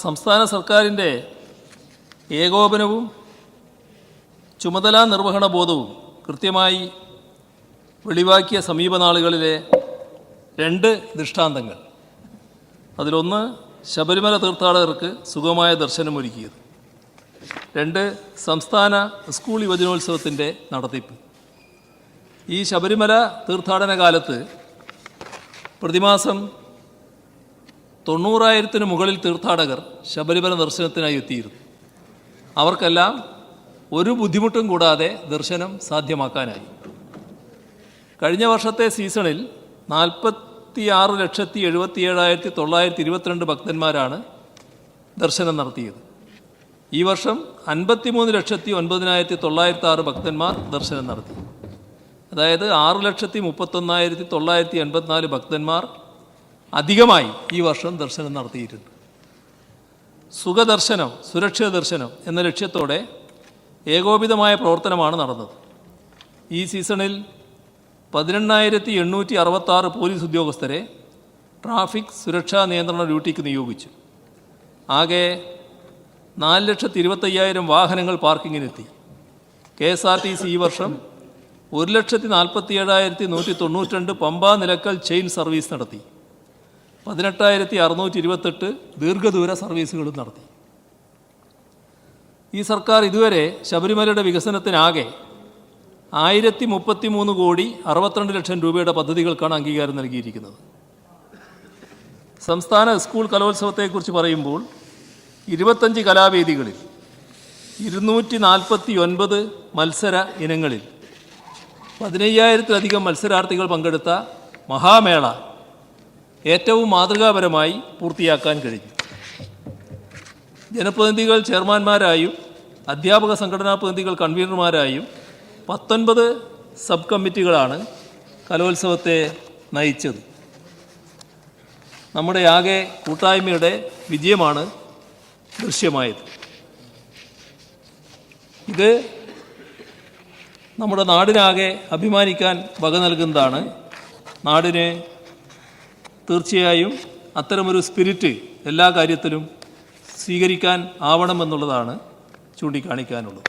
സംസ്ഥാന സർക്കാരിൻ്റെ ഏകോപനവും ചുമതലാ നിർവഹണ ബോധവും കൃത്യമായി വെളിവാക്കിയ സമീപനാളുകളിലെ രണ്ട് ദൃഷ്ടാന്തങ്ങൾ. അതിലൊന്ന് ശബരിമല തീർത്ഥാടകർക്ക് സുഗമമായ ദർശനമൊരുക്കിയത്, രണ്ട് സംസ്ഥാന സ്കൂൾ യുവജനോത്സവത്തിൻ്റെ നടത്തിപ്പ്. ഈ ശബരിമല തീർത്ഥാടന കാലത്ത് പ്രതിമാസം 90,000-ന് മുകളിൽ തീർത്ഥാടകർ ശബരിമല ദർശനത്തിനായി എത്തിയിരുന്നു. അവർക്കെല്ലാം ഒരു ബുദ്ധിമുട്ടും കൂടാതെ ദർശനം സാധ്യമാക്കാനായി. കഴിഞ്ഞ വർഷത്തെ സീസണിൽ 46,77,922 ഭക്തന്മാരാണ് ദർശനം നടത്തിയത്. ഈ വർഷം 53,09,906 ഭക്തന്മാർ ദർശനം നടത്തി. അതായത് 6,31,984 ഭക്തന്മാർ അധികമായി ഈ വർഷം ദർശനം നടത്തിയിട്ടുണ്ട്. സുഖദർശനം, സുരക്ഷിത ദർശനം എന്ന ലക്ഷ്യത്തോടെ ഏകോപിതമായ പ്രവർത്തനമാണ് നടന്നത്. ഈ സീസണിൽ 18,866 പോലീസ് ഉദ്യോഗസ്ഥരെ ട്രാഫിക് സുരക്ഷാ നിയന്ത്രണ ഡ്യൂട്ടിക്ക് നിയോഗിച്ചു. ആകെ 4,25,000 വാഹനങ്ങൾ പാർക്കിങ്ങിനെത്തി. KSRTC ഈ വർഷം 1,47,192 പമ്പ നിലക്കൽ ചെയിൻ സർവീസ് നടത്തി. 18,628 ദീർഘദൂര സർവീസുകളും നടത്തി. ഈ സർക്കാർ ഇതുവരെ ശബരിമലയുടെ വികസനത്തിനാകെ 1,033 കോടി 62 ലക്ഷം രൂപയുടെ പദ്ധതികൾക്കാണ് അംഗീകാരം നൽകിയിരിക്കുന്നത്. സംസ്ഥാന സ്കൂൾ കലോത്സവത്തെക്കുറിച്ച് പറയുമ്പോൾ 25 കലാവേദികളിൽ 249 മത്സര ഇനങ്ങളിൽ 15,000-ലധികം മത്സരാർത്ഥികൾ പങ്കെടുത്ത മഹാമേള ഏറ്റവും മാതൃകാപരമായി പൂർത്തിയാക്കാൻ കഴിഞ്ഞു. ജനപ്രതിനിധികൾ ചെയർമാന്മാരായും അധ്യാപക സംഘടനാ പ്രതിനിധികൾ കൺവീനർമാരായും 19 സബ് കമ്മിറ്റികളാണ് കലോത്സവത്തെ നയിച്ചത്. നമ്മുടെ ആകെ കൂട്ടായ്മയുടെ വിജയമാണ് ദൃശ്യമായത്. ഇത് നമ്മുടെ നാടിനാകെ അഭിമാനിക്കാൻ വക നൽകുന്നതാണ്. നാടിന് തീർച്ചയായും അത്തരമൊരു സ്പിരിറ്റ് എല്ലാ കാര്യത്തിലും സ്വീകരിക്കാൻ ആവണമെന്നുള്ളതാണ് ചൂണ്ടിക്കാണിക്കാനുള്ളത്.